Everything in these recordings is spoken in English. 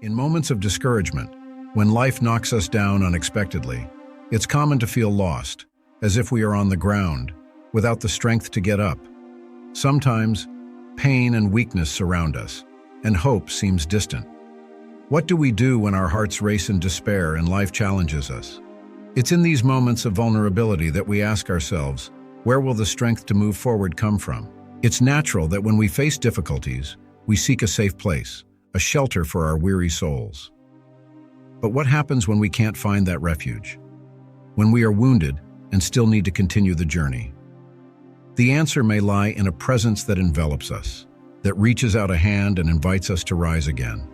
In moments of discouragement, when life knocks us down unexpectedly, it's common to feel lost, as if we are on the ground, without the strength to get up. Sometimes, pain and weakness surround us, and hope seems distant. What do we do when our hearts race in despair and life challenges us? It's in these moments of vulnerability that we ask ourselves, where will the strength to move forward come from? It's natural that when we face difficulties, we seek a safe place, a shelter for our weary souls. But what happens when we can't find that refuge? When we are wounded and still need to continue the journey? The answer may lie in a presence that envelops us, that reaches out a hand and invites us to rise again.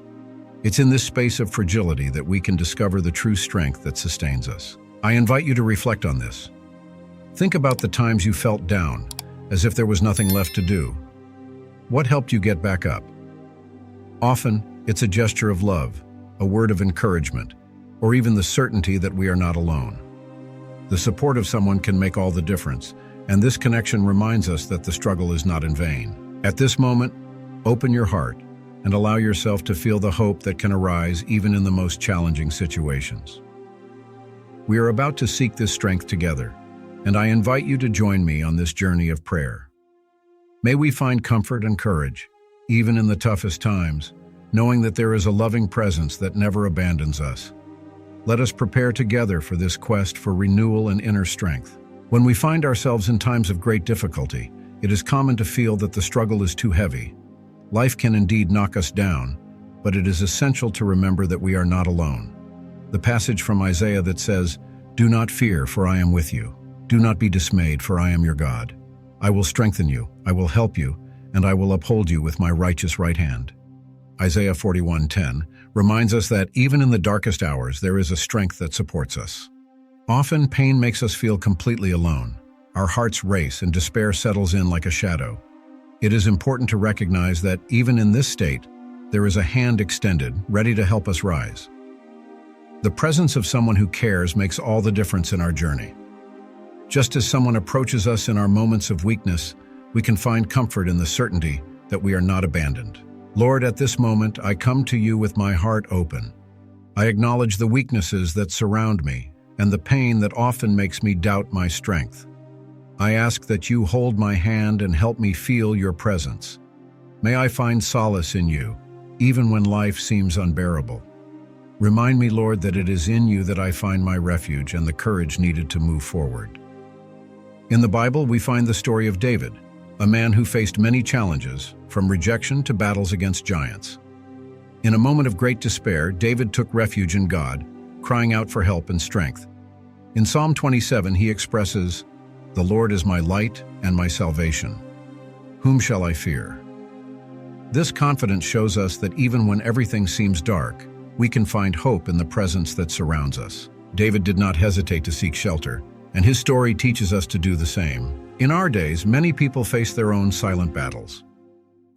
It's in this space of fragility that we can discover the true strength that sustains us. I invite you to reflect on this. Think about the times you felt down, as if there was nothing left to do. What helped you get back up? Often, it's a gesture of love, a word of encouragement, or even the certainty that we are not alone. The support of someone can make all the difference, and this connection reminds us that the struggle is not in vain. At this moment, open your heart and allow yourself to feel the hope that can arise even in the most challenging situations. We are about to seek this strength together, and I invite you to join me on this journey of prayer. May we find comfort and courage, even in the toughest times, knowing that there is a loving presence that never abandons us. Let us prepare together for this quest for renewal and inner strength. When we find ourselves in times of great difficulty, it is common to feel that the struggle is too heavy. Life can indeed knock us down, but it is essential to remember that we are not alone. The passage from Isaiah that says, "Do not fear, for I am with you. Do not be dismayed, for I am your God. I will strengthen you, I will help you, and I will uphold you with my righteous right hand." Isaiah 41:10 reminds us that even in the darkest hours, there is a strength that supports us. Often, pain makes us feel completely alone. Our hearts race and despair settles in like a shadow. It is important to recognize that even in this state, there is a hand extended, ready to help us rise. The presence of someone who cares makes all the difference in our journey. Just as someone approaches us in our moments of weakness, we can find comfort in the certainty that we are not abandoned. Lord, at this moment, I come to you with my heart open. I acknowledge the weaknesses that surround me and the pain that often makes me doubt my strength. I ask that you hold my hand and help me feel your presence. May I find solace in you, even when life seems unbearable. Remind me, Lord, that it is in you that I find my refuge and the courage needed to move forward. In the Bible, we find the story of David, a man who faced many challenges, from rejection to battles against giants. In a moment of great despair, David took refuge in God, crying out for help and strength. In Psalm 27, he expresses, "The Lord is my light and my salvation. Whom shall I fear?" This confidence shows us that even when everything seems dark, we can find hope in the presence that surrounds us. David did not hesitate to seek shelter, and his story teaches us to do the same. In our days, many people face their own silent battles.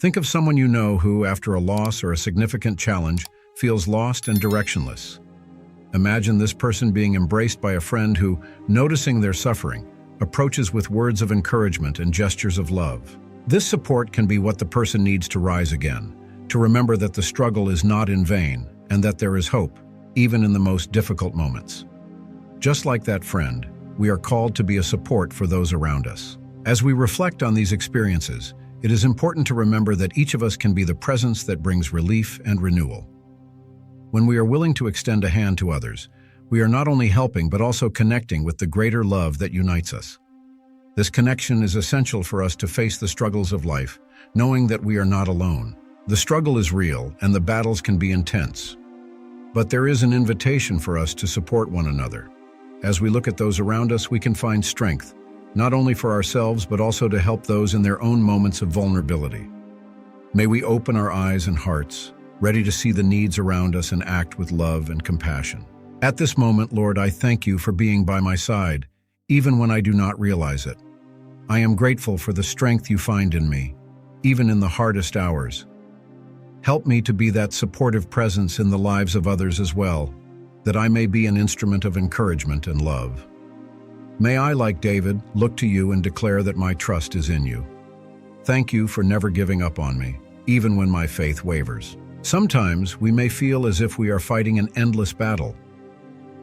Think of someone you know who, after a loss or a significant challenge, feels lost and directionless. Imagine this person being embraced by a friend who, noticing their suffering, approaches with words of encouragement and gestures of love. This support can be what the person needs to rise again, to remember that the struggle is not in vain and that there is hope, even in the most difficult moments. Just like that friend, we are called to be a support for those around us. As we reflect on these experiences, it is important to remember that each of us can be the presence that brings relief and renewal. When we are willing to extend a hand to others, we are not only helping but also connecting with the greater love that unites us. This connection is essential for us to face the struggles of life, knowing that we are not alone. The struggle is real and the battles can be intense. But there is an invitation for us to support one another. As we look at those around us, we can find strength, not only for ourselves but also to help those in their own moments of vulnerability. May we open our eyes and hearts, ready to see the needs around us and act with love and compassion. At this moment, Lord, I thank you for being by my side, even when I do not realize it. I am grateful for the strength you find in me, even in the hardest hours. Help me to be that supportive presence in the lives of others as well, that I may be an instrument of encouragement and love. May I, like David, look to you and declare that my trust is in you. Thank you for never giving up on me, even when my faith wavers. Sometimes we may feel as if we are fighting an endless battle.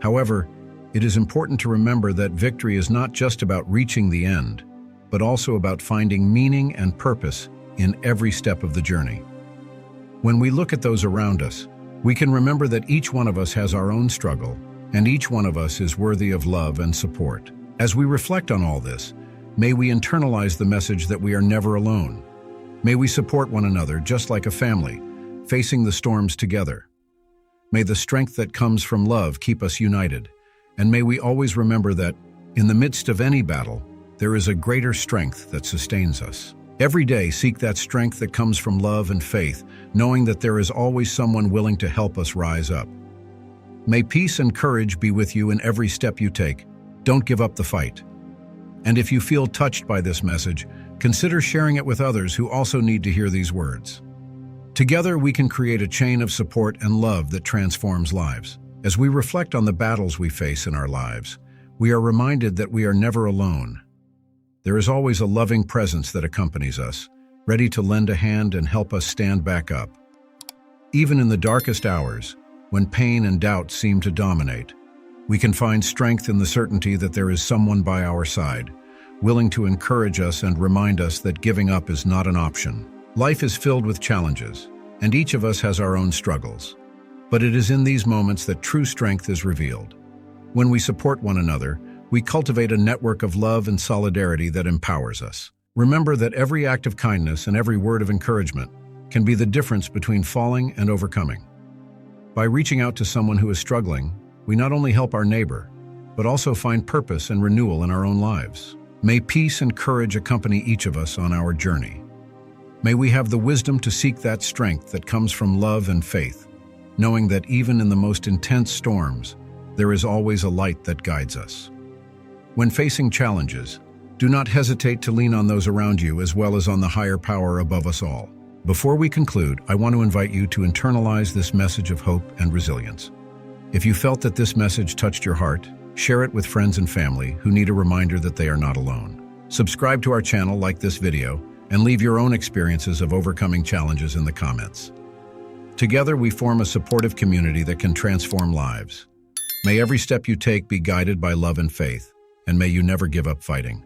However, it is important to remember that victory is not just about reaching the end, but also about finding meaning and purpose in every step of the journey. When we look at those around us, we can remember that each one of us has our own struggle, and each one of us is worthy of love and support. As we reflect on all this, may we internalize the message that we are never alone. May we support one another just like a family, facing the storms together. May the strength that comes from love keep us united, and may we always remember that, in the midst of any battle, there is a greater strength that sustains us. Every day, seek that strength that comes from love and faith, knowing that there is always someone willing to help us rise up. May peace and courage be with you in every step you take. Don't give up the fight. And if you feel touched by this message, consider sharing it with others who also need to hear these words. Together, we can create a chain of support and love that transforms lives. As we reflect on the battles we face in our lives, we are reminded that we are never alone. There is always a loving presence that accompanies us, ready to lend a hand and help us stand back up. Even in the darkest hours, when pain and doubt seem to dominate, we can find strength in the certainty that there is someone by our side, willing to encourage us and remind us that giving up is not an option. Life is filled with challenges, and each of us has our own struggles. But it is in these moments that true strength is revealed. When we support one another, we cultivate a network of love and solidarity that empowers us. Remember that every act of kindness and every word of encouragement can be the difference between falling and overcoming. By reaching out to someone who is struggling, we not only help our neighbor, but also find purpose and renewal in our own lives. May peace and courage accompany each of us on our journey. May we have the wisdom to seek that strength that comes from love and faith, knowing that even in the most intense storms, there is always a light that guides us. When facing challenges, do not hesitate to lean on those around you as well as on the higher power above us all. Before we conclude, I want to invite you to internalize this message of hope and resilience. If you felt that this message touched your heart, share it with friends and family who need a reminder that they are not alone. Subscribe to our channel, like this video, and leave your own experiences of overcoming challenges in the comments. Together, we form a supportive community that can transform lives. May every step you take be guided by love and faith, and may you never give up fighting.